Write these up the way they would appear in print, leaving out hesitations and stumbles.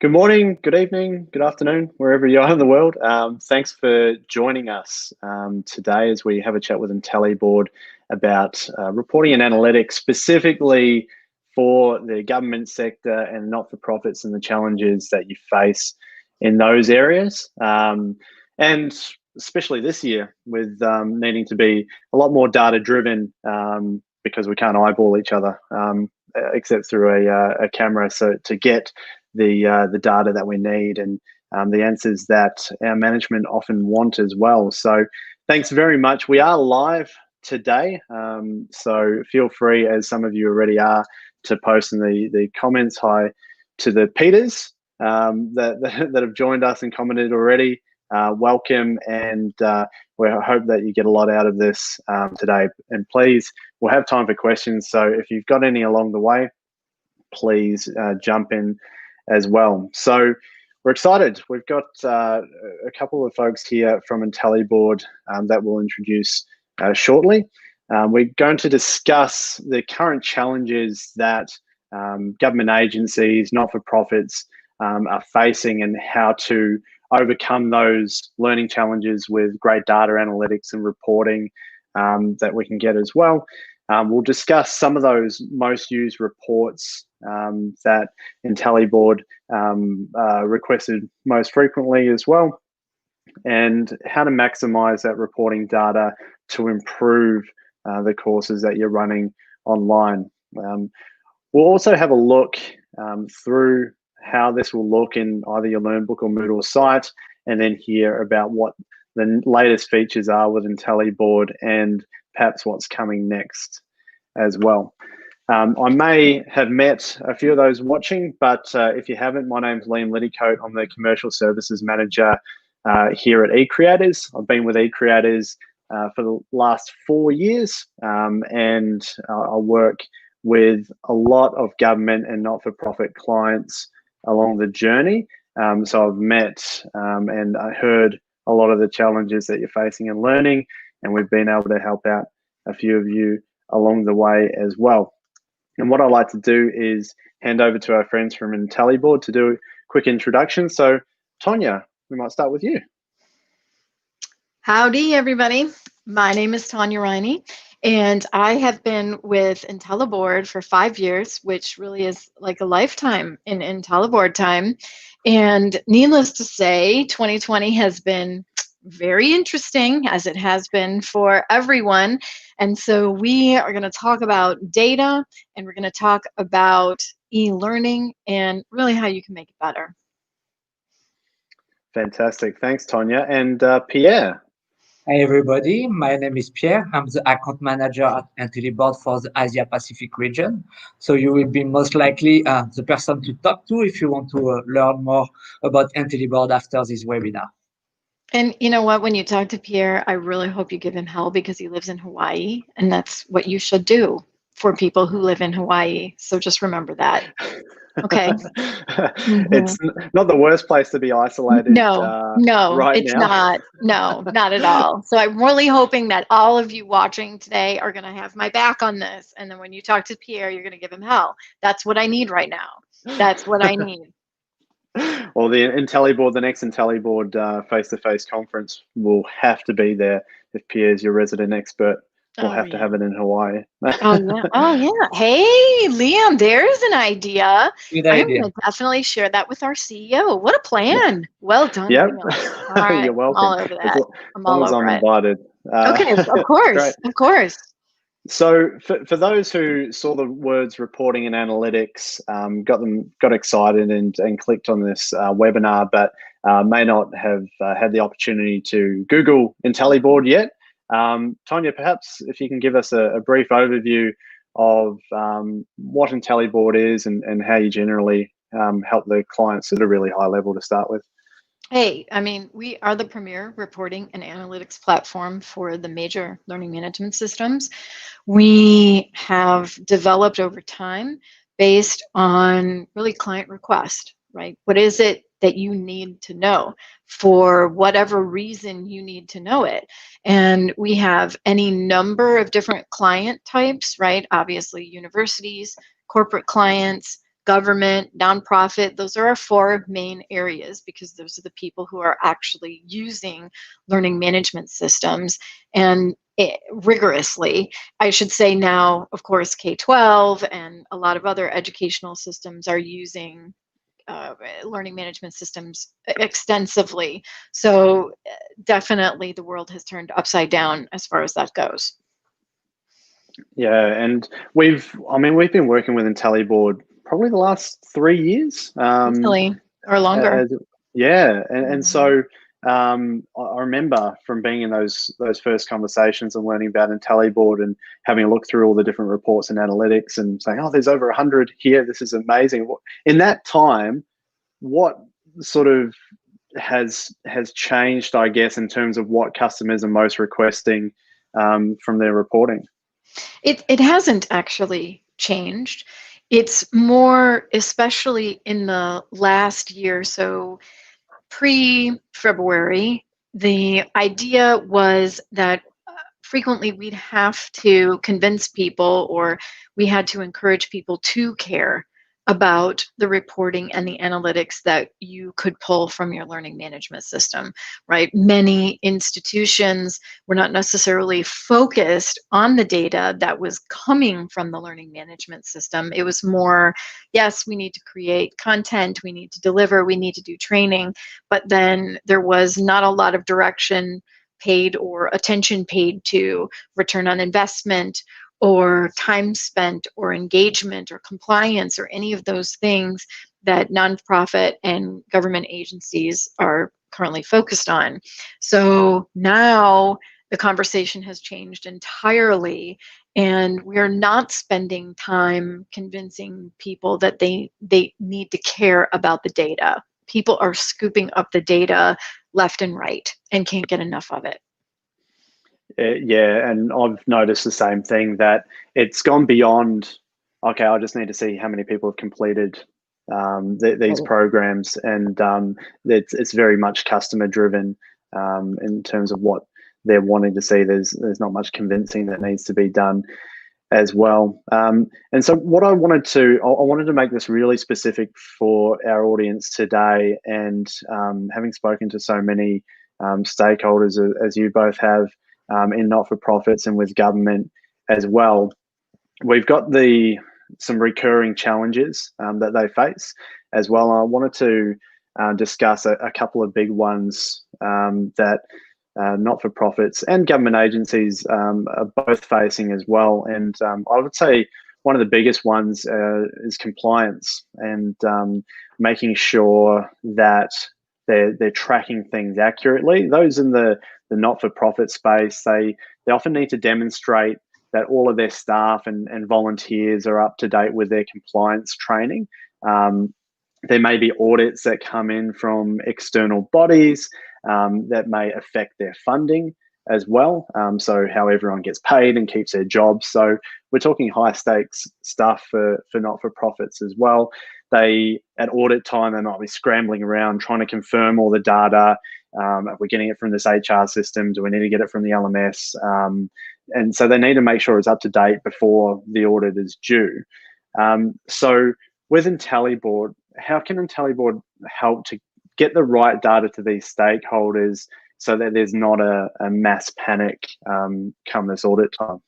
Good morning, good evening, good afternoon, wherever you are in the world. Thanks for joining us today as we have a chat with Intelliboard about reporting and analytics, specifically for the government sector and not-for-profits and the challenges that you face in those areas. And especially this year with needing to be a lot more data-driven because we can't eyeball each other except through a camera. So to get the data that we need and the answers that our management often want as well. So thanks very much. We are live today, so feel free, as some of you already are, to post in the comments. Hi to the Peters that have joined us and commented already. Welcome, and we hope that you get a lot out of this today. And please, we'll have time for questions. So if you've got any along the way, please jump in as well. So we're excited. We've got a couple of folks here from Intelliboard that we'll introduce shortly. We're going to discuss the current challenges that government agencies, not-for-profits are facing and how to overcome those learning challenges with great data analytics and reporting that we can get as well. We'll discuss some of those most used reports that Intelliboard requested most frequently as well, and how to maximize that reporting data to improve the courses that you're running online. We'll also have a look through how this will look in either your Lernbook or Moodle site, and then hear about what the latest features are with Intelliboard and perhaps what's coming next as well. I may have met a few of those watching, but if you haven't, my name's Liam Liddycoat. I'm the Commercial Services Manager here at eCreators. I've been with eCreators for the last 4 years, and I work with a lot of government and not-for-profit clients along the journey. So I've met and I heard a lot of the challenges that you're facing in learning, and we've been able to help out a few of you along the way as well. And what I'd like to do is hand over to our friends from Intelliboard to do a quick introduction. So Tonya, we might start with you. Howdy, everybody. My name is Tanya Riney, and I have been with Intelliboard for 5 years, which really is like a lifetime in Intelliboard time. And needless to say, 2020 has been very interesting, as it has been for everyone. And so we are going to talk about data, and we're going to talk about e-learning and really how you can make it better. Fantastic. Thanks, Tonya. And Pierre. Hi everybody, my name is Pierre. I'm the account manager at Intelliboard for the Asia Pacific region. So you will be most likely the person to talk to if you want to learn more about Intelliboard after this webinar. And you know what, when you talk to Pierre, I really hope you give him hell, because he lives in Hawaii, and that's what you should do for people who live in Hawaii. So just remember that. Okay. It's not the worst place to be isolated. No, right it's now. not. No, not at all. So I'm really hoping that all of you watching today are going to have my back on this. And then when you talk to Pierre, you're going to give him hell. That's what I need right now. That's what I need. Well, the next Intelliboard face-to-face conference will have to be there if Pierre's your resident expert. We'll have to have it in Hawaii. Oh yeah. Hey, Liam, there's an idea. Good idea. I'm going to definitely share that with our CEO. What a plan. Well done. Yep. All right. You're welcome. I'm all over that. I'm all over it. Invited. Okay, of course. Of course. So for those who saw the words reporting and analytics, got excited and clicked on this webinar, but may not have had the opportunity to Google Intelliboard yet. Tonya, perhaps if you can give us a brief overview of what Intelliboard is and how you generally help the clients at a really high level to start with. Hey, I mean, we are the premier reporting and analytics platform for the major learning management systems. We have developed over time based on really client request, right? What is it that you need to know for whatever reason you need to know it? And we have any number of different client types, right? Obviously, universities, corporate clients, government, nonprofit. Those are our four main areas because those are the people who are actually using learning management systems and rigorously. I should say now, of course, K-12 and a lot of other educational systems are using learning management systems extensively. So definitely the world has turned upside down as far as that goes. Yeah, and we've been working with Intelliboard probably the last 3 years. Easily, or longer. And so I remember from being in those first conversations and learning about Intelliboard and having a look through all the different reports and analytics and saying, oh, there's over 100 here. This is amazing. In that time, what sort of has changed, I guess, in terms of what customers are most requesting from their reporting? It hasn't actually changed. It's more, especially in the last year, so pre-February, the idea was that frequently we'd have to convince people, or we had to encourage people to care about the reporting and the analytics that you could pull from your learning management system, right? Many institutions were not necessarily focused on the data that was coming from the learning management system. It was more, yes, we need to create content, we need to deliver, we need to do training, but then there was not a lot of direction paid or attention paid to return on investment or time spent or engagement or compliance or any of those things that nonprofit and government agencies are currently focused on. So now the conversation has changed entirely, and we're not spending time convincing people that they need to care about the data. People are scooping up the data left and right and can't get enough of it. Yeah, and I've noticed the same thing, that it's gone beyond, okay, I just need to see how many people have completed these programs, and it's very much customer driven in terms of what they're wanting to see. There's not much convincing that needs to be done as well. And so what I wanted to make this really specific for our audience today, and having spoken to so many stakeholders as you both have, in not-for-profits and with government as well, we've got some recurring challenges that they face as well. I wanted to discuss a couple of big ones that not-for-profits and government agencies are both facing as well. And I would say one of the biggest ones is compliance, and making sure that they're tracking things accurately. Those in the not-for-profit space, they often need to demonstrate that all of their staff and volunteers are up to date with their compliance training. There may be audits that come in from external bodies that may affect their funding as well. So how everyone gets paid and keeps their jobs. So we're talking high stakes stuff for not-for-profits as well. At audit time, they might be scrambling around trying to confirm all the data. Are we getting it from this HR system? Do we need to get it from the LMS? And so they need to make sure it's up to date before the audit is due. So with Intelliboard, how can Intelliboard help to get the right data to these stakeholders so that there's not a mass panic come this audit time?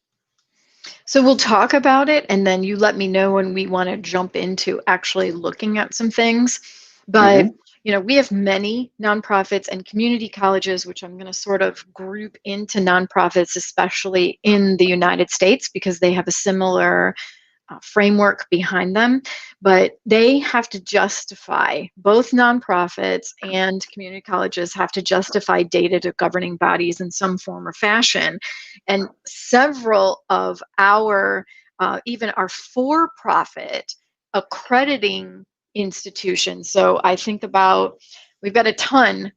So we'll talk about it, and then you let me know when we want to jump into actually looking at some things. But you know, we have many nonprofits and community colleges, which I'm going to sort of group into nonprofits, especially in the United States, because they have a similar framework behind them. But they have to justify, both nonprofits and community colleges have to justify data to governing bodies in some form or fashion. And several of our, even our for-profit accrediting institutions. So I think about, we've got a ton,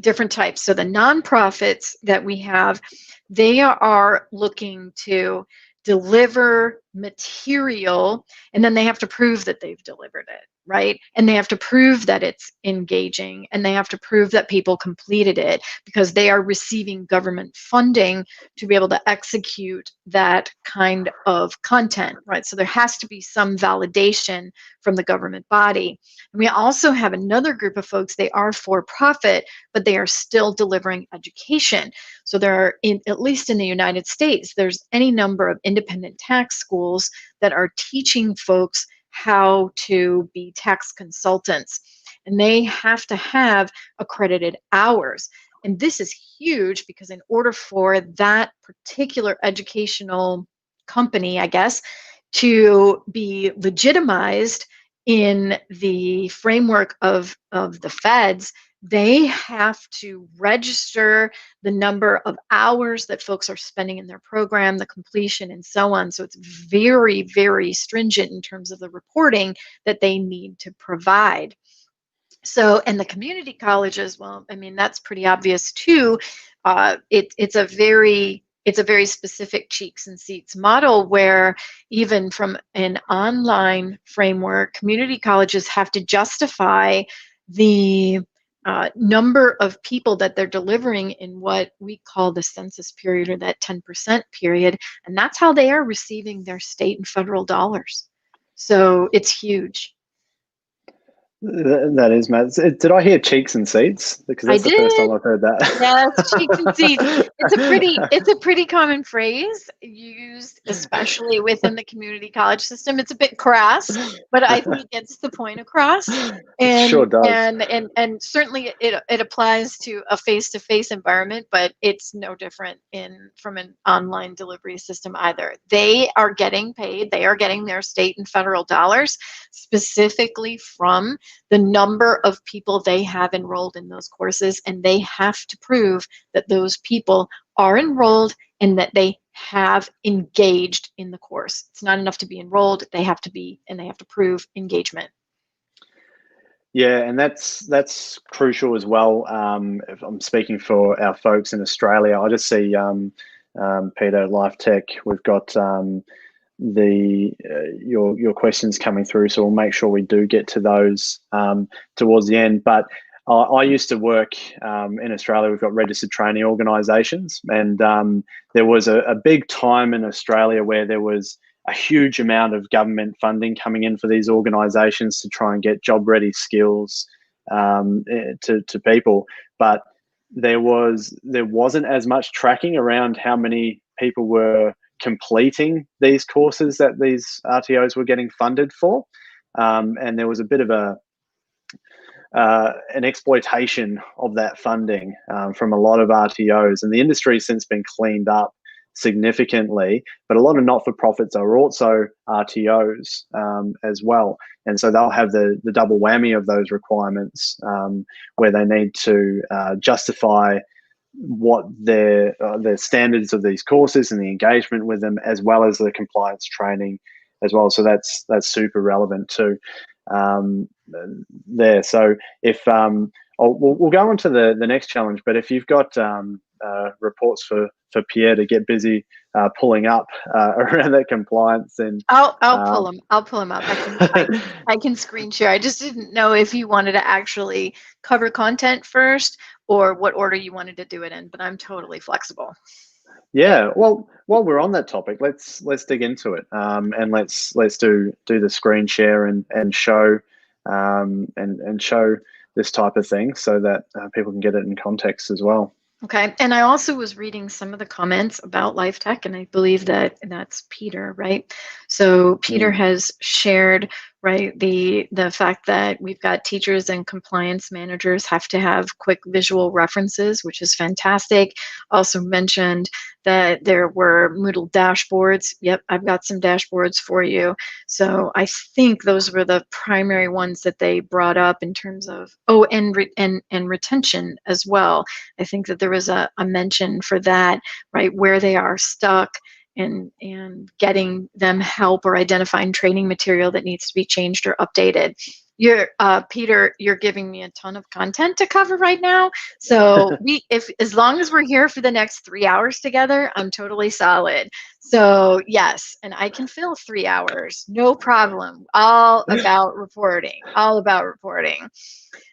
different types. So the nonprofits that we have, they are looking to deliver material, and then they have to prove that they've delivered it, right? And they have to prove that it's engaging, and they have to prove that people completed it, because they are receiving government funding to be able to execute that kind of content, right? So there has to be some validation from the government body. And we also have another group of folks, they are for profit, but they are still delivering education. So there are, at least in the United States, there's any number of independent tax schools that are teaching folks how to be tax consultants. And they have to have accredited hours. And this is huge, because in order for that particular educational company, I guess, to be legitimized in the framework of the feds, they have to register the number of hours that folks are spending in their program, the completion, and so on. So it's very, very stringent in terms of the reporting that they need to provide. So, and the community colleges, well, I mean, that's pretty obvious too. It's a very specific cheeks and seats model, where even from an online framework, community colleges have to justify the number of people that they're delivering in what we call the census period, or that 10% period. And that's how they are receiving their state and federal dollars. So it's huge. That is, Matt. Did I hear cheeks and seats? Because that's the first time I've heard that. Yes, cheeks and seats. It's a pretty common phrase used, especially within the community college system. It's a bit crass, but I think it gets the point across. And Sure does. and certainly it applies to a face-to-face environment, but it's no different from an online delivery system either. They are getting paid. They are getting their state and federal dollars specifically from the number of people they have enrolled in those courses, and they have to prove that those people are enrolled and that they have engaged in the course. It's not enough to be enrolled, they have to prove engagement. Yeah, and that's crucial as well. If I'm speaking for our folks in Australia, I just see Peter, Life Tech, we've got your questions coming through, so we'll make sure we do get to those towards the end. But I used to work in Australia. We've got registered training organisations, and there was a big time in Australia where there was a huge amount of government funding coming in for these organisations to try and get job-ready skills to people, but there wasn't as much tracking around how many people were completing these courses that these RTOs were getting funded for, and there was a bit of an exploitation of that funding from a lot of RTOs, and the industry has since been cleaned up significantly, but a lot of not-for-profits are also RTOs as well, and so they'll have the double whammy of those requirements where they need to justify what their standards of these courses and the engagement with them, as well as the compliance training as well. So that's super relevant too there. So if we'll go on to the next challenge, but if you've got reports for Pierre to get busy pulling up around that compliance, and I'll pull them. I'll pull them up. I can screen share. I just didn't know if you wanted to actually cover content first, or what order you wanted to do it in, but I'm totally flexible. Yeah, well, while we're on that topic, let's dig into it, and let's do the screen share and show and show this type of thing, so that people can get it in context as well. Okay, and I also was reading some of the comments about Life Tech, and I believe that's Peter, right? So Peter has shared, right, the fact that we've got teachers and compliance managers have to have quick visual references, which is fantastic. Also mentioned that there were Moodle dashboards. Yep, I've got some dashboards for you. So I think those were the primary ones that they brought up in terms of, and retention as well. I think that there was a mention for that, right, where they are stuck, and getting them help, or identifying training material that needs to be changed or updated. Peter, you're giving me a ton of content to cover right now. So as long as we're here for the next 3 hours together, I'm totally solid. So yes, and I can fill 3 hours, no problem. All about reporting, all about reporting.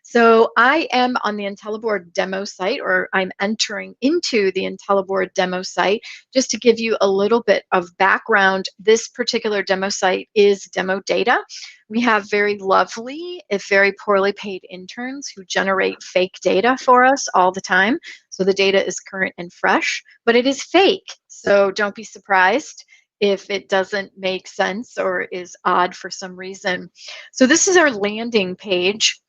So I am on the Intelliboard demo site, or I'm entering into the Intelliboard demo site. Just to give you a little bit of background, this particular demo site is demo data. We have very lovely, if very poorly paid interns who generate fake data for us all the time. So the data is current and fresh, but it is fake. So don't be surprised if it doesn't make sense or is odd for some reason. So this is our landing page.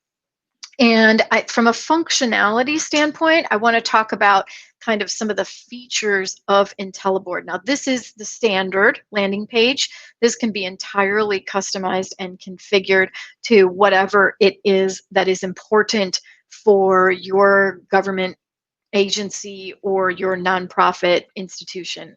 And from a functionality standpoint, I want to talk about kind of some of the features of Intelliboard. Now, this is the standard landing page. This can be entirely customized and configured to whatever it is that is important for your government agency or your nonprofit institution.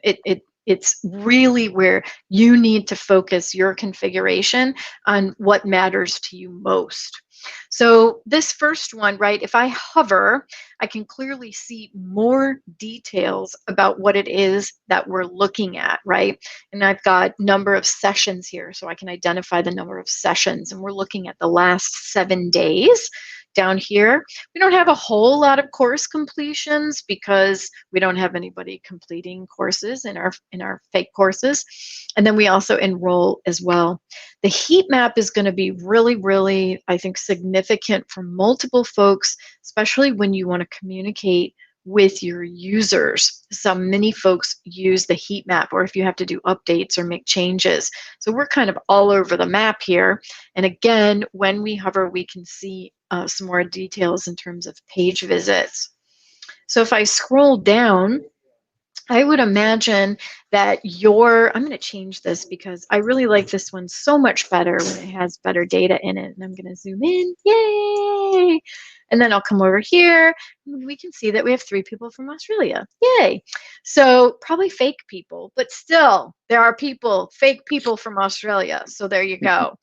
It's really where you need to focus your configuration on what matters to you most. So this first one, right, if I hover, I can clearly see more details about what it is that we're looking at, right? And I've got number of sessions here, so I can identify the number of sessions. And we're looking at the last 7 days. Down here, we don't have a whole lot of course completions because we don't have anybody completing courses in our fake courses. And then we also enroll as well. The heat map is going to be really, really, I think, significant for multiple folks, especially when you want to communicate with your users. So many folks use the heat map, or if you have to do updates or make changes. So we're kind of all over the map here. And again, when we hover, we can see some more details in terms of page visits. So if I scroll down, I would imagine that I'm going to change this because I really like this one so much better when it has better data in it. And I'm going to zoom in. Yay! And then I'll come over here. And we can see that we have 3 people from Australia. Yay! So probably fake people, but still, there are fake people from Australia. So there you go.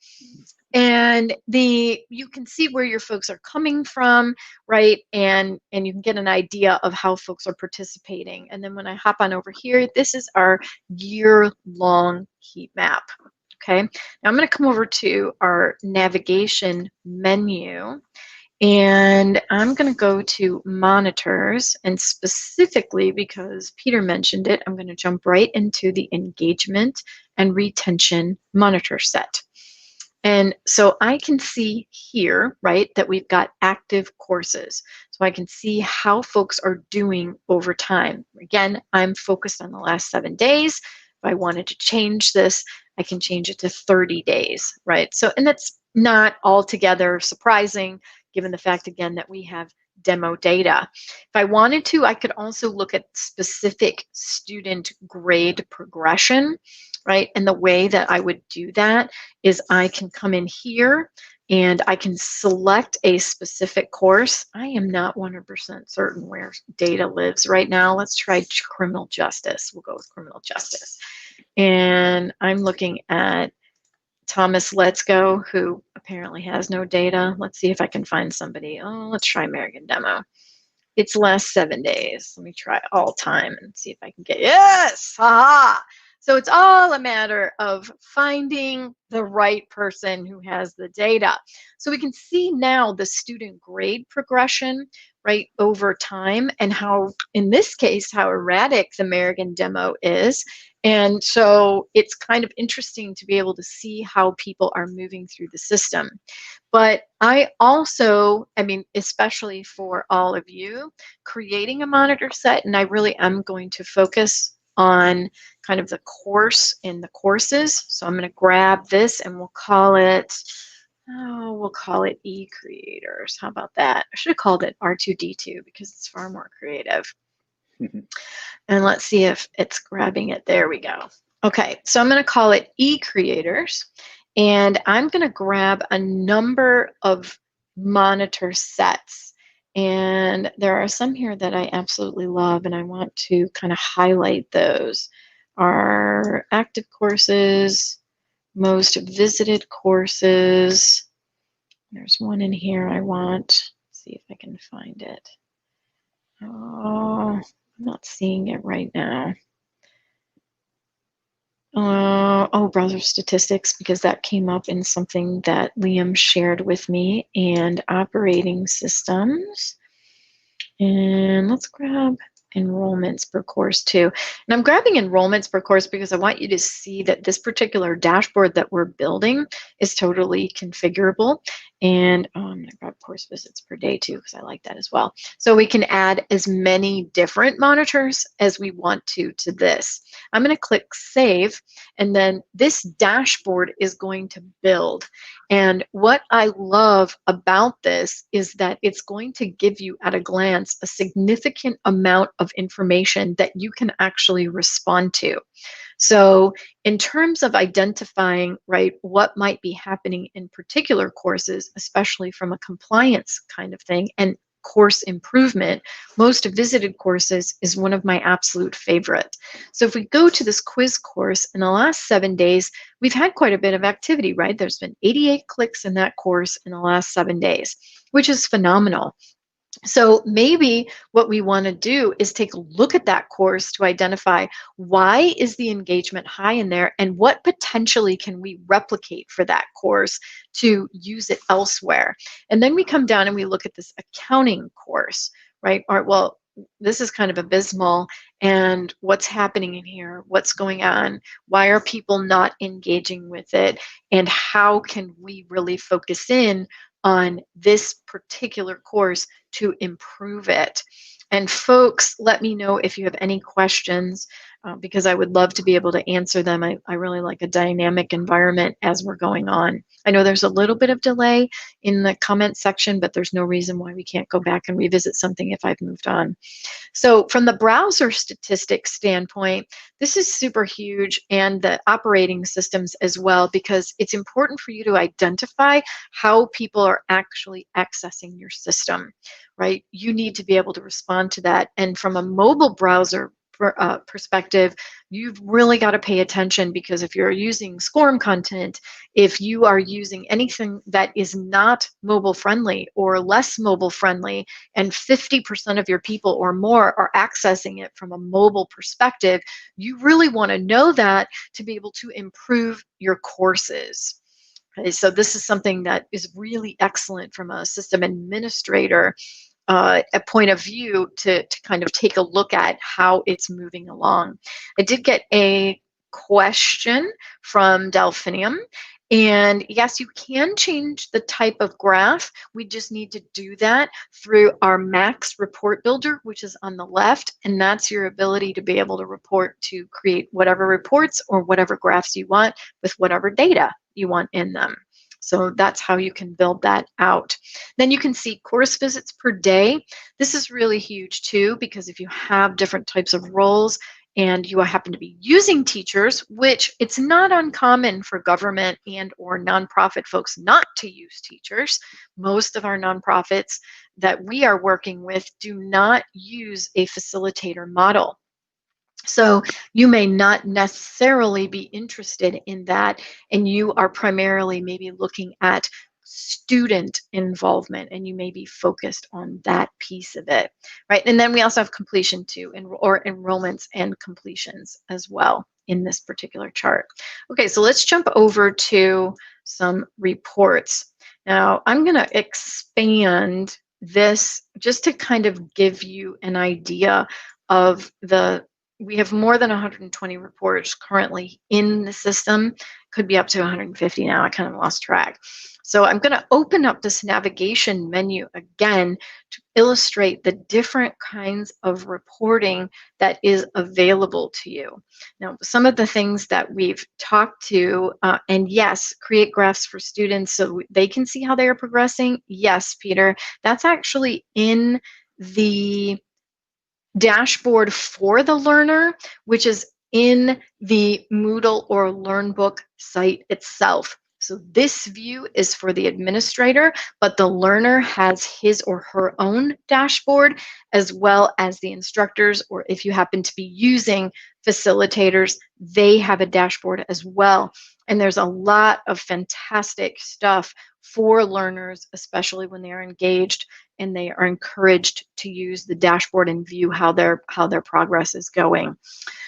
And you can see where your folks are coming from, right? And you can get an idea of how folks are participating. And then when I hop on over here, this is our year-long heat map. Okay, now I'm going to come over to our navigation menu, and I'm going to go to monitors, and specifically because Peter mentioned it, I'm going to jump right into the engagement and retention monitor set. And so I can see here, right, that we've got active courses. So I can see how folks are doing over time. Again, I'm focused on the last 7 days. If I wanted to change this, I can change it to 30 days, right? So, and that's not altogether surprising, given the fact, again, that we have demo data. If I wanted to, I could also look at specific student grade progression, right? And the way that I would do that is I can come in here and I can select a specific course. I am not 100% certain where data lives right now. Let's try criminal justice. We'll go with criminal justice. And I'm looking at Thomas Let's Go, who apparently has no data. Let's see if I can find somebody. Oh, let's try American Demo. It's last 7 days. Let me try all time and see if I can get, yes, haha. So it's all a matter of finding the right person who has the data. So we can see now the student grade progression, right, over time, and how, in this case, how erratic the American Demo is. And so it's kind of interesting to be able to see how people are moving through the system. But I also, I mean, especially for all of you, creating a monitor set, and I really am going to focus on kind of the course in the courses. So I'm going to grab this and we'll call it eCreators. How about that? I should have called it R2D2 because it's far more creative. And let's see if it's grabbing it. There we go. Okay, so I'm going to call it eCreators. And I'm going to grab a number of monitor sets. And there are some here that I absolutely love, and I want to kind of highlight those. Our active courses, most visited courses. There's one in here I want. See if I can find it. Oh, I'm not seeing it right now. Oh, browser statistics, because that came up in something that Liam shared with me, and operating systems. And let's grab enrollments per course too. And I'm grabbing enrollments per course because I want you to see that this particular dashboard that we're building is totally configurable. And I'm going to grab course visits per day too, because I like that as well. So we can add as many different monitors as we want to this. I'm going to click save, and then this dashboard is going to build. And what I love about this is that it's going to give you at a glance a significant amount of information that you can actually respond to. So in terms of identifying, right, what might be happening in particular courses, especially from a compliance kind of thing, and course improvement, most visited courses is one of my absolute favorites. So if we go to this quiz course, in the last 7 days, we've had quite a bit of activity, right? There's been 88 clicks in that course in the last 7 days, which is phenomenal. So maybe what we want to do is take a look at that course to identify why is the engagement high in there, and what potentially can we replicate for that course to use it elsewhere. And then we come down and we look at this accounting course, right? All right, well, this is kind of abysmal, and what's happening in here? What's going on? Why are people not engaging with it? And how can we really focus in on this particular course to improve it? And folks, let me know if you have any questions, because I would love to be able to answer them. I really like a dynamic environment as we're going on. I know there's a little bit of delay in the comment section, but there's no reason why we can't go back and revisit something if I've moved on. So from the browser statistics standpoint, this is super huge, and the operating systems as well, because it's important for you to identify how people are actually accessing your system, right? You need to be able to respond to that. And from a mobile browser perspective, you've really got to pay attention, because if you're using SCORM content, if you are using anything that is not mobile friendly or less mobile friendly, and 50% of your people or more are accessing it from a mobile perspective, you really want to know that to be able to improve your courses. Okay, so this is something that is really excellent from a system administrator a point of view to kind of take a look at how it's moving along. I did get a question from Delphinium, and yes, you can change the type of graph. We just need to do that through our Max report builder, which is on the left, and that's your ability to be able to create whatever reports or whatever graphs you want with whatever data you want in them. So that's how you can build that out. Then you can see course visits per day. This is really huge too, because if you have different types of roles and you happen to be using teachers, which it's not uncommon for government and or nonprofit folks not to use teachers. Most of our nonprofits that we are working with do not use a facilitator model. So you may not necessarily be interested in that, and you are primarily maybe looking at student involvement, and you may be focused on that piece of it, right? And then we also have completion too, or enrollments and completions as well in this particular chart. Okay, so let's jump over to some reports. Now I'm going to expand this just to kind of give you an idea of we have more than 120 reports currently in the system. Could be up to 150 now. I kind of lost track. So I'm going to open up this navigation menu again to illustrate the different kinds of reporting that is available to you. Now, some of the things that we've talked to, and yes, create graphs for students so they can see how they are progressing. Yes, Peter, that's actually in the dashboard for the learner, which is in the Moodle or Lernbook site itself. So this view is for the administrator, but the learner has his or her own dashboard, as well as the instructors, or if you happen to be using facilitators, they have a dashboard as well. And there's a lot of fantastic stuff for learners, especially when they are engaged and they are encouraged to use the dashboard and view how their progress is going.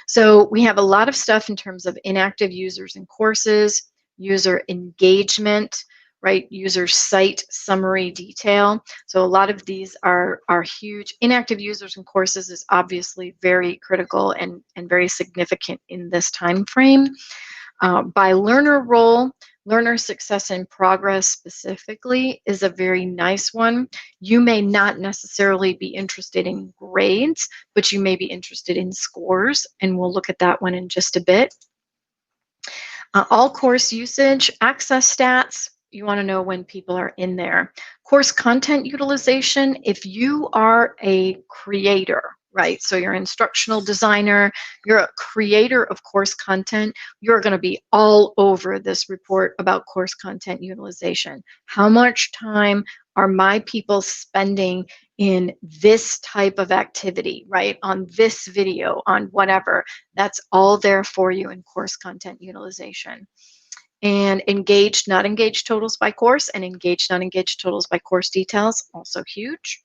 So we have a lot of stuff in terms of inactive users and courses, user engagement, right? User site summary detail. So a lot of these are huge. Inactive users and courses is obviously very critical and very significant in this time frame. By learner role, learner success and progress specifically is a very nice one. You may not necessarily be interested in grades, but you may be interested in scores, and we'll look at that one in just a bit. All course usage, access stats, you want to know when people are in there. Course content utilization, if you are a creator, right? So you're an instructional designer, you're a creator of course content, you're going to be all over this report about course content utilization. How much time are my people spending in this type of activity, right? On this video, on whatever. That's all there for you in course content utilization. And engaged, not engaged totals by course, and engaged, not engaged totals by course details, also huge.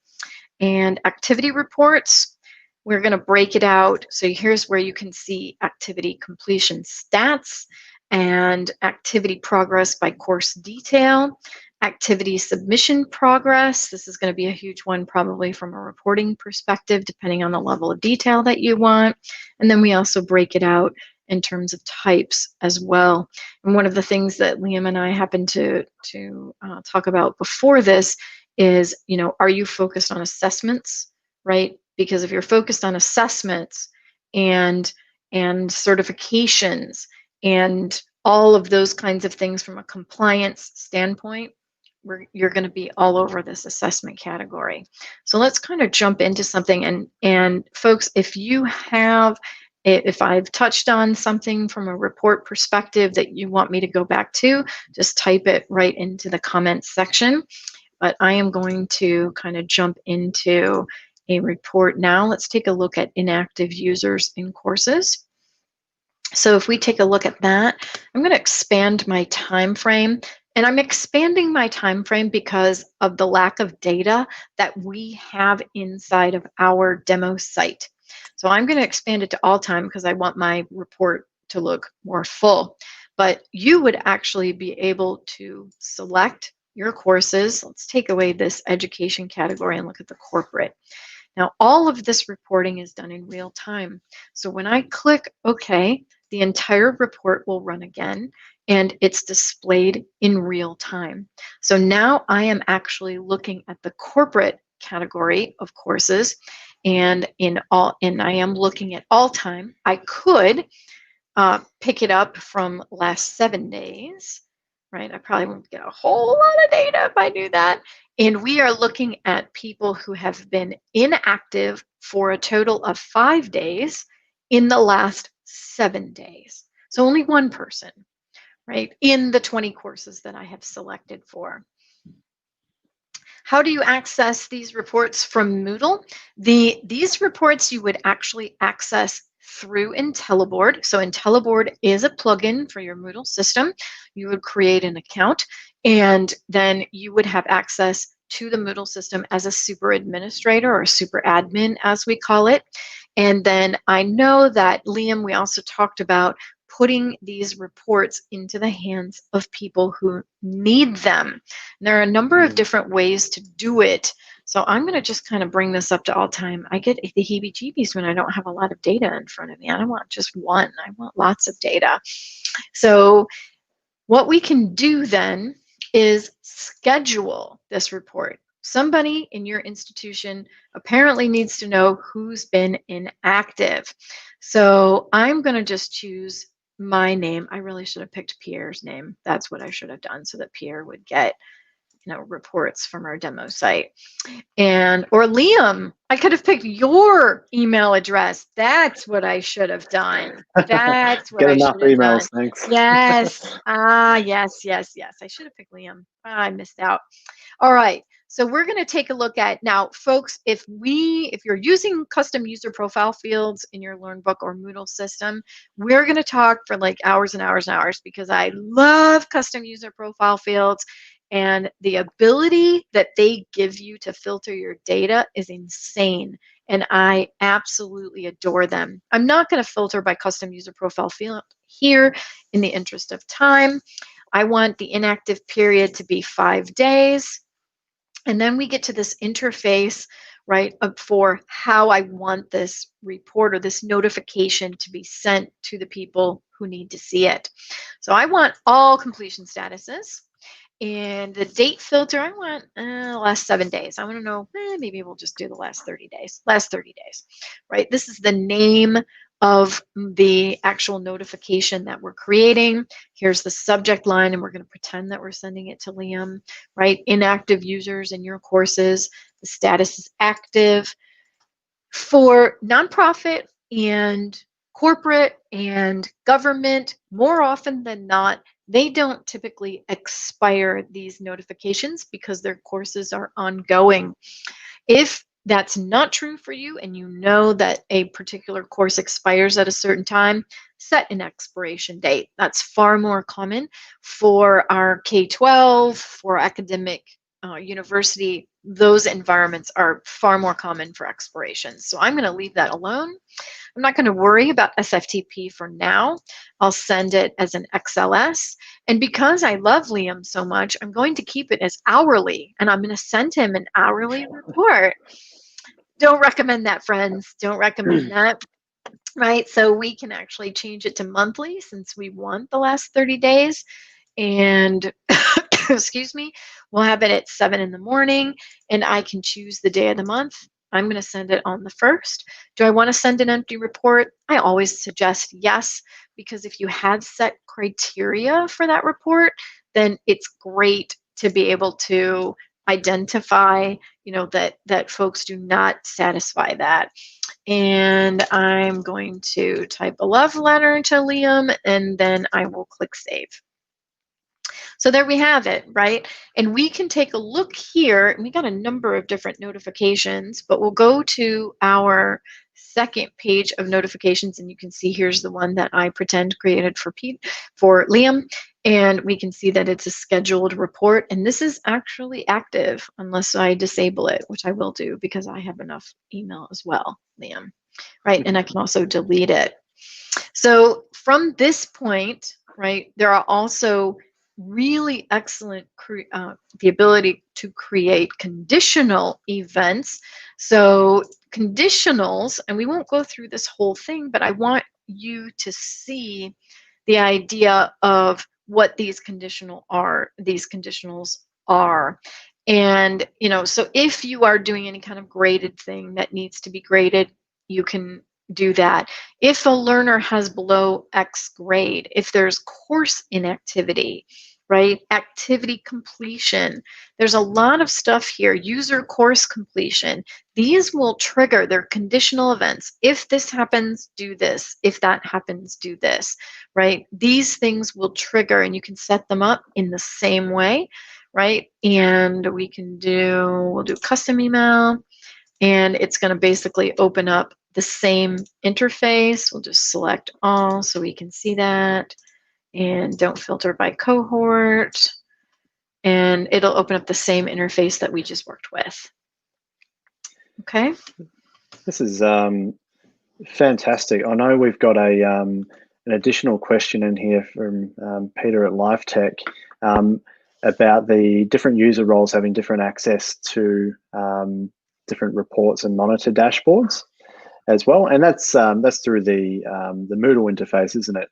And activity reports, we're going to break it out. So here's where you can see activity completion stats and activity progress by course detail, activity submission progress. This is going to be a huge one probably from a reporting perspective, depending on the level of detail that you want. And then we also break it out in terms of types as well. And one of the things that Liam and I happened to talk about before this is, you know, are you focused on assessments, right? Because if you're focused on assessments and certifications and all of those kinds of things from a compliance standpoint, you're going to be all over this assessment category. So let's kind of jump into something. And folks, if I've touched on something from a report perspective that you want me to go back to, just type it right into the comments section. But I am going to kind of jump into a report now. Let's take a look at inactive users in courses. So if we take a look at that, I'm going to expand my time frame. And I'm expanding my time frame because of the lack of data that we have inside of our demo site. So I'm going to expand it to all time because I want my report to look more full. But you would actually be able to select your courses. Let's take away this education category and look at the corporate. Now, all of this reporting is done in real time. So when I click OK, the entire report will run again, and it's displayed in real time. So now I am actually looking at the corporate category of courses, and I am looking at all time. I could pick it up from last 7 days, right? I probably won't get a whole lot of data if I do that. And we are looking at people who have been inactive for a total of 5 days in the last 7 days. So only one person, right, in the 20 courses that I have selected for. How do you access these reports from Moodle? These reports you would actually access through Intelliboard. So Intelliboard is a plugin for your Moodle system. You would create an account, and then you would have access to the Moodle system as a super administrator or super admin, as we call it. And then I know that, Liam, we also talked about putting these reports into the hands of people who need them. And there are a number of different ways to do it. So I'm going to just kind of bring this up to all time. I get the heebie-jeebies when I don't have a lot of data in front of me. I don't want just one. I want lots of data. So what we can do then is schedule this report. Somebody in your institution apparently needs to know who's been inactive. So I'm going to just choose my name. I really should have picked Pierre's name. That's what I should have done so that Pierre would get, reports from our demo site. Or Liam, I could have picked your email address. That's what I should have done. That's what I should have emails, done. thanks. Yes. Yes. I should have picked Liam. I missed out. All right. So we're going to take a look at now, folks, if you're using custom user profile fields in your Lernbook or Moodle system, we're going to talk for like hours and hours and hours because I love custom user profile fields. And the ability that they give you to filter your data is insane. And I absolutely adore them. I'm not going to filter by custom user profile field here in the interest of time. I want the inactive period to be 5 days. And then we get to this interface, right, for how I want this report or this notification to be sent to the people who need to see it. So I want all completion statuses. And the date filter, I want the last 7 days. I want to know, maybe we'll just do the last 30 days. Last 30 days, right? This is the name of the actual notification that we're creating. Here's the subject line, and we're going to pretend that we're sending it to Liam, right? Inactive users in your courses. The status is active. For nonprofit and corporate and government, more often than not, they don't typically expire these notifications because their courses are ongoing. If that's not true for you and you know that a particular course expires at a certain time, set an expiration date. That's far more common for our K-12, for academic university. Those environments are far more common for expirations. So I'm going to leave that alone. I'm not going to worry about SFTP for now. I'll send it as an XLS. And because I love Liam so much, I'm going to keep it as hourly, and I'm going to send him an hourly report. Don't recommend that, friends. Don't recommend that. Right? So we can actually change it to monthly since we want the last 30 days. And excuse me, we'll have it at 7 in the morning, and I can choose the day of the month. I'm going to send it on the 1st. Do I want to send an empty report? I always suggest yes, because if you have set criteria for that report, then it's great to be able to identify, that folks do not satisfy that. And I'm going to type a love letter to Liam, and then I will click save. So there we have it, right? And we can take a look here, and we got a number of different notifications, but we'll go to our second page of notifications, and you can see here's the one that I pretend created for Liam, and we can see that it's a scheduled report, and this is actually active unless I disable it, which I will do because I have enough email as well, Liam, right? And I can also delete it. So from this point, right, there are also really excellent the ability to create conditional events. So conditionals, and we won't go through this whole thing, but I want you to see the idea of what these conditionals are. And so if you are doing any kind of graded thing that needs to be graded, you can do that. If a learner has below X grade, if there's course inactivity, right? Activity completion. There's a lot of stuff here. User course completion. These will trigger their conditional events. If this happens, do this. If that happens, do this, right? These things will trigger, and you can set them up in the same way, right? And we'll do custom email, and it's going to basically open up the same interface. We'll just select all so we can see that, and don't filter by cohort, and it'll open up the same interface that we just worked with. Okay. This is fantastic. I know we've got an additional question in here from Peter at LiveTech about the different user roles having different access to different reports and monitor dashboards as well, and that's through the Moodle interface, isn't it?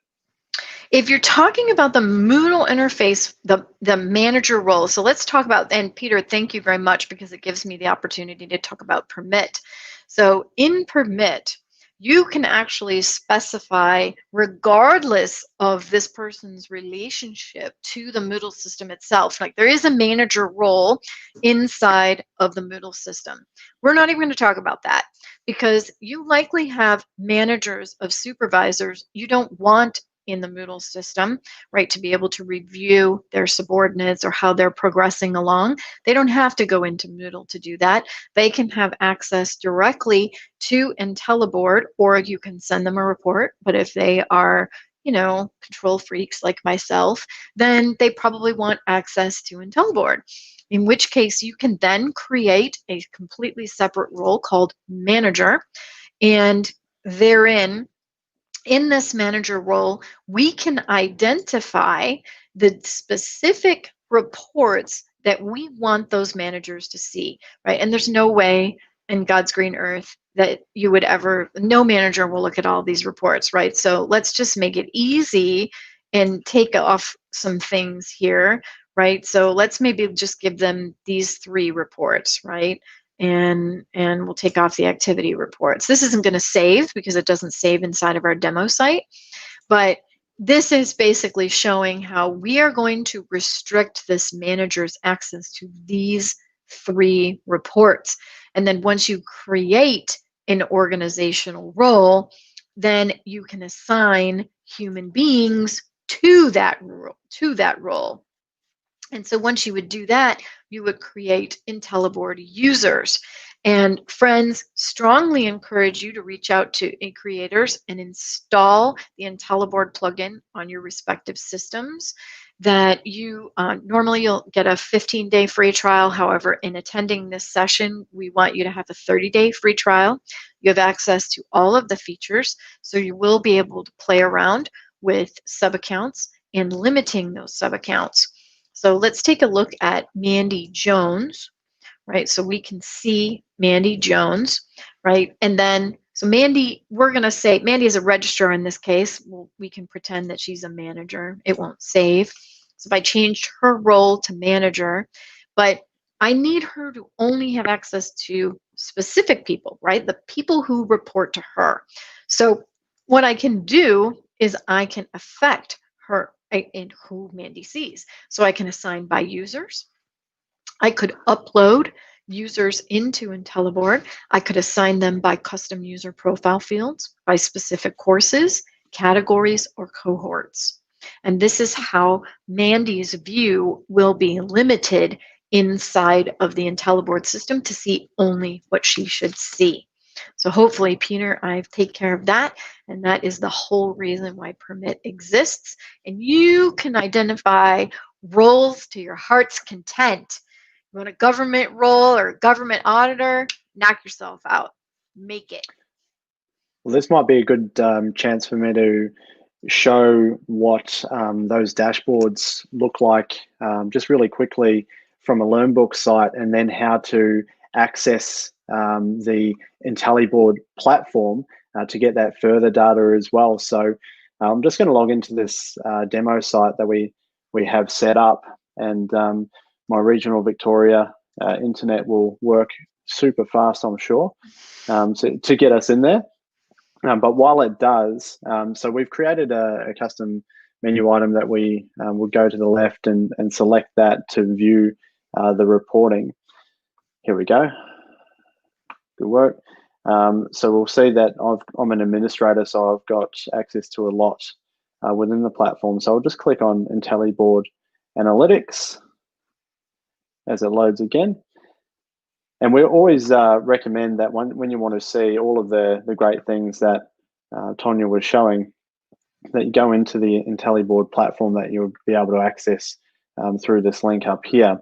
If you're talking about the Moodle interface, the manager role, so let's talk about, and Peter, thank you very much because it gives me the opportunity to talk about permit. So in permit, you can actually specify, regardless of this person's relationship to the Moodle system itself, like there is a manager role inside of the Moodle system. We're not even going to talk about that because you likely have managers of supervisors you don't want in the Moodle system, right, to be able to review their subordinates or how they're progressing along. They don't have to go into Moodle to do that. They can have access directly to Intelliboard, or you can send them a report. But if they are control freaks like myself, then they probably want access to Intelliboard. In which case, you can then create a completely separate role called manager. And therein, in this manager role, we can identify the specific reports that we want those managers to see, right? And there's no way in God's green earth that you would ever, no manager will look at all these reports, right? So let's just make it easy and take off some things here, right? So let's maybe just give them these 3 reports, right? And we'll take off the activity reports. This isn't going to save because it doesn't save inside of our demo site, but this is basically showing how we are going to restrict this manager's access to these 3 reports. And then once you create an organizational role, then you can assign human beings to that role. And so once you would do that, you would create Intelliboard users. And friends, strongly encourage you to reach out to creators and install the Intelliboard plugin on your respective systems. That you normally you'll get a 15-day free trial. However, in attending this session, we want you to have a 30-day free trial. You have access to all of the features, so you will be able to play around with sub-accounts and limiting those sub-accounts. So let's take a look at Mandy Jones, right? So we can see Mandy Jones, right? And then, so Mandy, we're going to say Mandy is a registrar in this case. We can pretend that she's a manager. It won't save. So if I changed her role to manager, but I need her to only have access to specific people, right? The people who report to her. So what I can do is I can affect her in who Mandy sees. So I can assign by users. I could upload users into Intelliboard. I could assign them by custom user profile fields, by specific courses, categories, or cohorts. And this is how Mandy's view will be limited inside of the Intelliboard system to see only what she should see. So hopefully, Peter, I've taken care of that. And that is the whole reason why Permit exists. And you can identify roles to your heart's content. You want a government role or a government auditor, knock yourself out. Make it. Well, this might be a good chance for me to show what those dashboards look like just really quickly from a Lernbook site, and then how to access the Intelliboard platform to get that further data as well. So I'm just going to log into this demo site that we have set up, and my regional Victoria internet will work super fast, I'm sure, to get us in there. But while it does, so we've created a custom menu item that we will go to the left and select that to view the reporting. Here we go. Good work. So we'll see that I'm an administrator, so I've got access to a lot within the platform. So I'll just click on Intelliboard Analytics as it loads again. And we always recommend that when you want to see all of the great things that Tonya was showing, that you go into the Intelliboard platform that you'll be able to access through this link up here.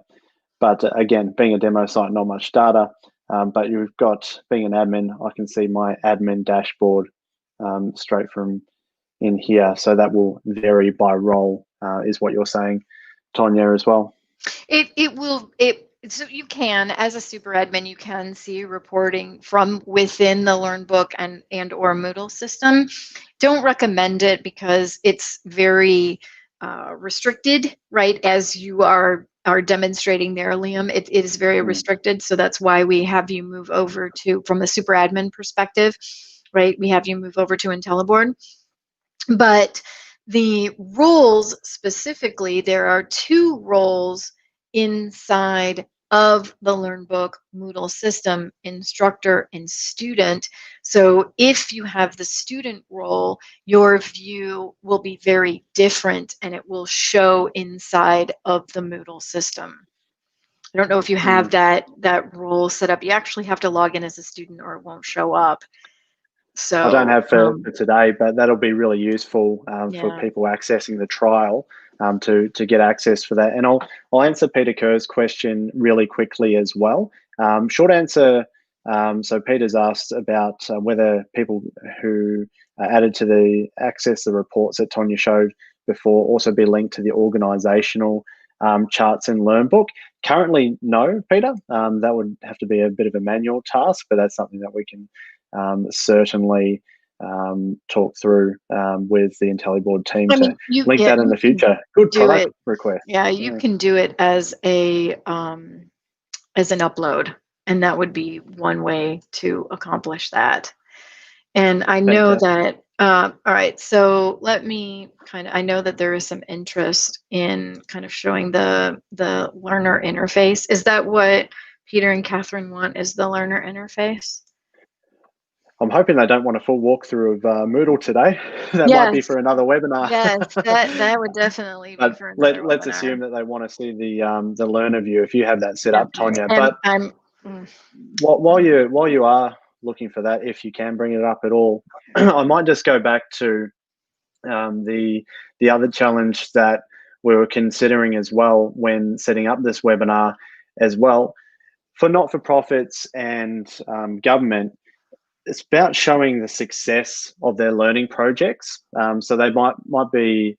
But again, being a demo site, not much data. But you've got, being an admin, I can see my admin dashboard straight from in here. So that will vary by role, is what you're saying, Tonya, as well. So you can, as a super admin, you can see reporting from within the Lernbook and or Moodle system. Don't recommend it because it's very restricted, right? As you are demonstrating there, Liam, it is very restricted. So that's why we have you move over to, from a super admin perspective, right? We have you move over to Intelliboard. But the roles specifically, there are 2 roles inside of the Lernbook Moodle system, instructor and student. So if you have the student role, your view will be very different and it will show inside of the Moodle system. I don't know if you have that role set up. You actually have to log in as a student or it won't show up. So I don't have for today, but that'll be really useful for yeah. people accessing the trial to get access for that. And I'll answer Peter Kerr's question really quickly as well. Short answer. So Peter's asked about whether people who are added to the access the reports that Tonya showed before also be linked to the organisational charts in Lernbook. Currently, no, Peter. That would have to be a bit of a manual task, but that's something that we can certainly talk through with the Intelliboard team to link that in the future. Good product request. Yeah, you can do it as an upload, and that would be one way to accomplish that. And I know that, all right, so let me I know that there is some interest in kind of showing the learner interface. Is that what Peter and Catherine want, is the learner interface? I'm hoping they don't want a full walkthrough of Moodle today. That might be for another webinar. Yes, that would definitely be for another let's webinar. assume that they want to see the learner view if you have that set up, Tonya. But while you are looking for that, if you can bring it up at all, I might just go back to the other challenge that we were considering as well when setting up this webinar as well. For not-for-profits and government, it's about showing the success of their learning projects. So they might be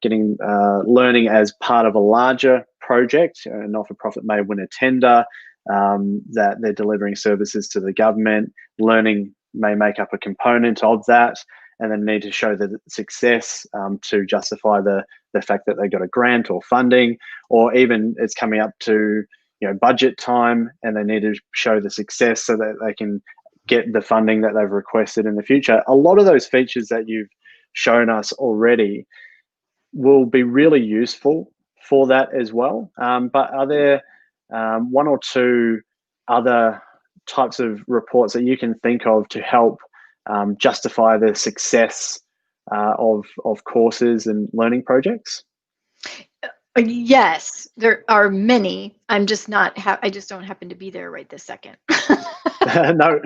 getting learning as part of a larger project. A not-for-profit may win a tender that they're delivering services to the government. Learning may make up a component of that, and then need to show the success to justify the fact that they got a grant or funding, or even it's coming up to budget time and they need to show the success so that they can get the funding that they've requested in the future. A lot of those features that you've shown us already will be really useful for that as well. But are there one or two other types of reports that you can think of to help justify the success of courses and learning projects? Yes, there are many. I'm just not. I just don't happen to be there right this second. No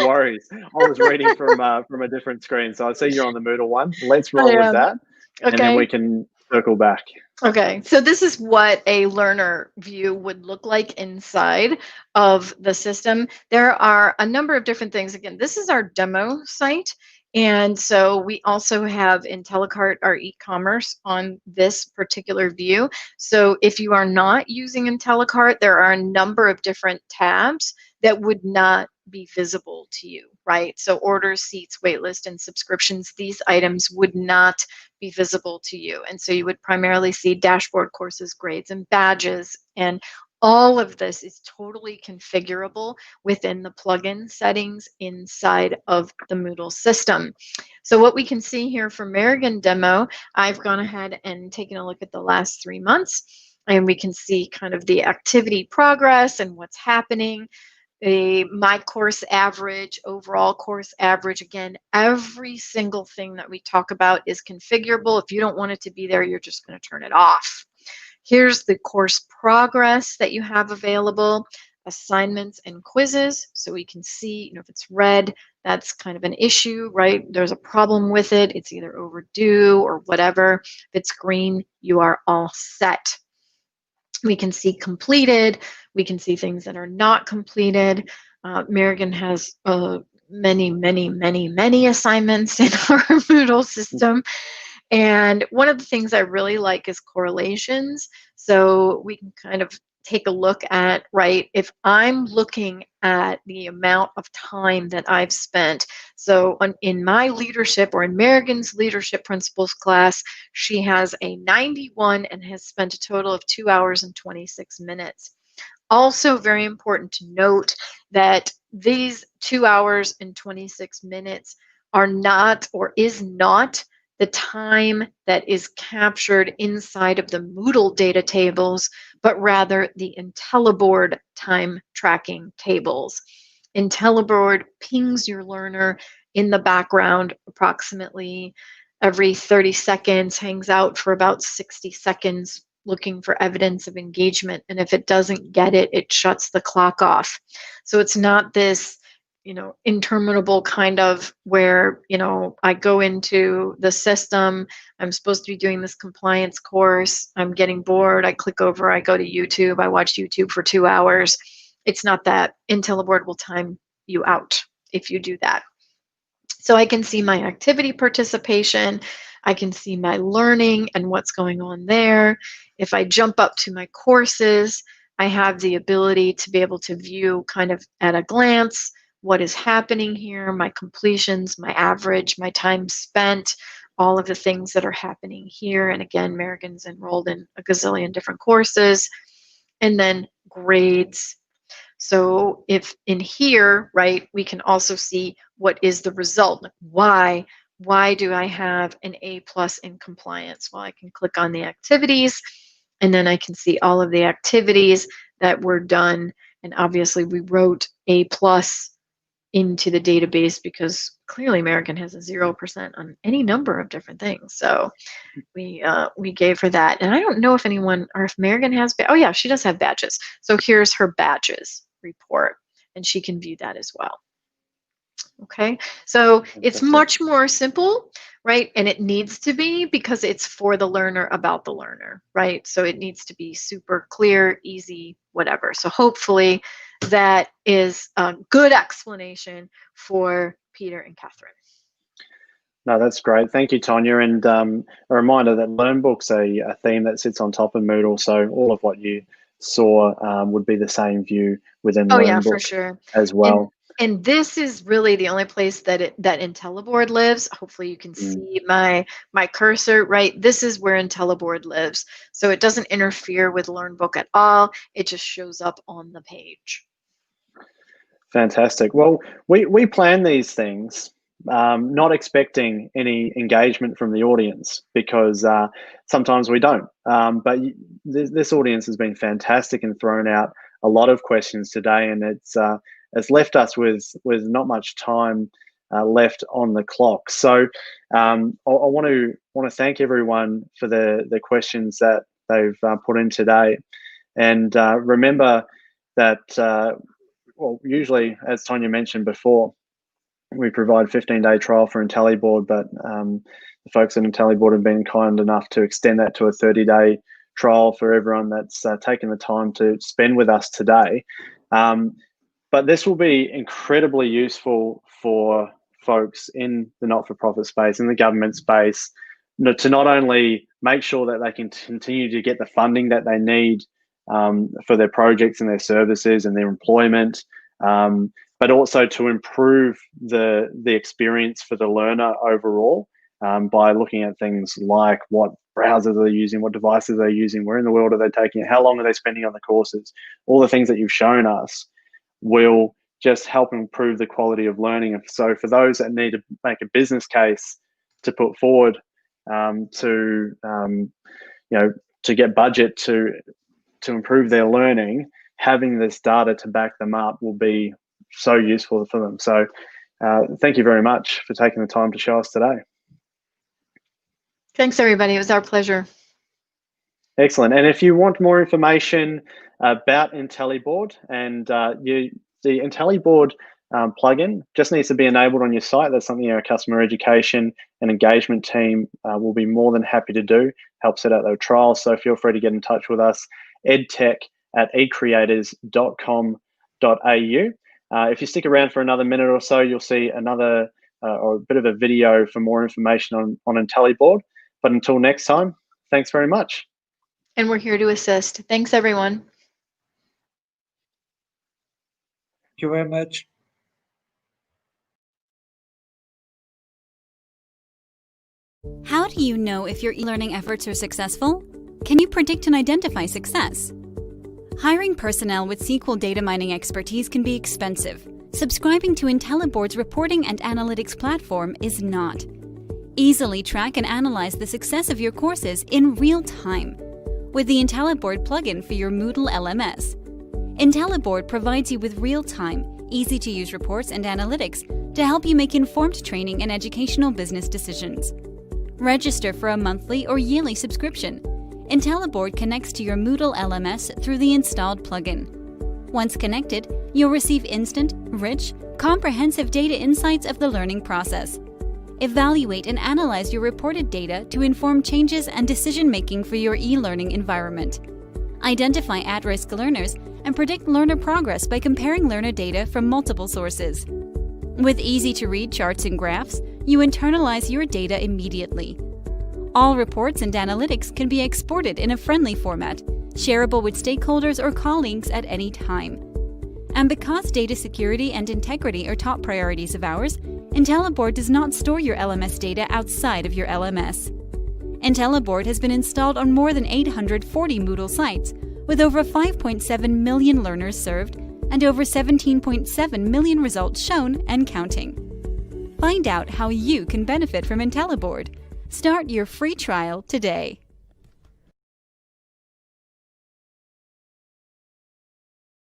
worries. I was reading from a different screen, so I see you're on the Moodle one. Let's roll with that, and then we can circle back. Okay, so this is what a learner view would look like inside of the system. There are a number of different things. Again, this is our demo site. And so we also have IntelliCart, our e-commerce, on this particular view. So if you are not using IntelliCart, there are a number of different tabs that would not be visible to you, right? So orders, seats, waitlist, and subscriptions, these items would not be visible to you. And so you would primarily see dashboard, courses, grades, and badges. And all of this is totally configurable within the plugin settings inside of the Moodle system. So what we can see here for Merrigan demo, I've gone ahead and taken a look at the last 3 months, and we can see kind of the activity progress and what's happening. My course average, overall course average, again, every single thing that we talk about is configurable. If you don't want it to be there, you're just going to turn it off. Here's the course progress that you have available, assignments and quizzes. So we can see, if it's red, that's kind of an issue, right? There's a problem with it. It's either overdue or whatever. If it's green, you are all set. We can see completed. We can see things that are not completed. Merrigan has many, many, many, many assignments in our Moodle system. And one of the things I really like is correlations. So we can kind of take a look at, right, if I'm looking at the amount of time that I've spent. So in my leadership, or in Merrigan's leadership principles class, she has a 91 and has spent a total of 2 hours and 26 minutes. Also very important to note that these 2 hours and 26 minutes are not, or is not, the time that is captured inside of the Moodle data tables, but rather the Intelliboard time tracking tables. Intelliboard pings your learner in the background approximately every 30 seconds, hangs out for about 60 seconds, looking for evidence of engagement. And if it doesn't get it, it shuts the clock off. So it's not this interminable kind of where, I go into the system, I'm supposed to be doing this compliance course, I'm getting bored, I click over, I go to YouTube, I watch YouTube for 2 hours. It's not that. Intelliboard will time you out if you do that. So I can see my activity participation, I can see my learning and what's going on there. If I jump up to my courses, I have the ability to be able to view kind of at a glance what is happening here, my completions, my average, my time spent, all of the things that are happening here. And again, Americans enrolled in a gazillion different courses. And then grades. So if in here, right, we can also see what is the result. Like why do I have an A+ in compliance? Well, I can click on the activities, and then I can see all of the activities that were done. And obviously we wrote A+ into the database because clearly American has a 0% on any number of different things. So we gave her that. And I don't know if anyone, or if American has, oh yeah, she does have badges. So here's her badges report, and she can view that as well. Okay, so it's much more simple, right? And it needs to be, because it's for the learner about the learner, right? So it needs to be super clear, easy, whatever. So hopefully that is a good explanation for Peter and Catherine. No, that's great. Thank you, Tanya. And a reminder that Lernbook's a theme that sits on top of Moodle. So all of what you saw would be the same view within Lernbook, yeah, for sure, as well. And this is really the only place that that Intelliboard lives. Hopefully you can see my cursor, right? This is where Intelliboard lives. So it doesn't interfere with Lernbook at all. It just shows up on the page. Fantastic. Well, we plan these things not expecting any engagement from the audience, because sometimes we don't. But this audience has been fantastic and thrown out a lot of questions today, and it's left us with not much time left on the clock. So I want to thank everyone for the questions that they've put in today, and remember that well, usually, as Tanya mentioned before, we provide 15-day trial for Intelliboard, but the folks at Intelliboard have been kind enough to extend that to a 30-day trial for everyone that's taken the time to spend with us today. But this will be incredibly useful for folks in the not-for-profit space, in the government space, to not only make sure that they can continue to get the funding that they need for their projects and their services and their employment, but also to improve the experience for the learner overall by looking at things like what browsers they're using, what devices they're using, where in the world are they taking it, how long are they spending on the courses. All the things that you've shown us will just help improve the quality of learning. And so for those that need to make a business case to put forward to get budget to improve their learning, having this data to back them up will be so useful for them. So thank you very much for taking the time to show us today. Thanks, everybody. It was our pleasure. Excellent. And if you want more information about Intelliboard, and the Intelliboard plugin just needs to be enabled on your site. That's something our customer education and engagement team will be more than happy to do, help set out those trials. So feel free to get in touch with us, edtech@ecreators.com.au. If you stick around for another minute or so, you'll see another or a bit of a video for more information on Intelliboard. But until next time, thanks very much. And we're here to assist. Thanks, everyone. Thank you very much. How do you know if your e-learning efforts are successful? Can you predict and identify success? Hiring personnel with SQL data mining expertise can be expensive. Subscribing to Intelliboard's reporting and analytics platform is not. Easily track and analyze the success of your courses in real time with the Intelliboard plugin for your Moodle LMS. Intelliboard provides you with real-time, easy-to-use reports and analytics to help you make informed training and educational business decisions. Register for a monthly or yearly subscription. Intelliboard connects to your Moodle LMS through the installed plugin. Once connected, you'll receive instant, rich, Comprehensive data insights of the learning process. Evaluate and analyze your reported data to inform changes and decision-making for your e-learning environment. Identify at-risk learners and predict learner progress by comparing learner data from multiple sources. With easy-to-read charts and graphs, you internalize your data immediately. All reports and analytics can be exported in a friendly format, shareable with stakeholders or colleagues at any time. And because data security and integrity are top priorities of ours, Intelliboard does not store your LMS data outside of your LMS. Intelliboard has been installed on more than 840 Moodle sites, with over 5.7 million learners served and over 17.7 million results shown and counting. Find out how you can benefit from Intelliboard. Start your free trial today.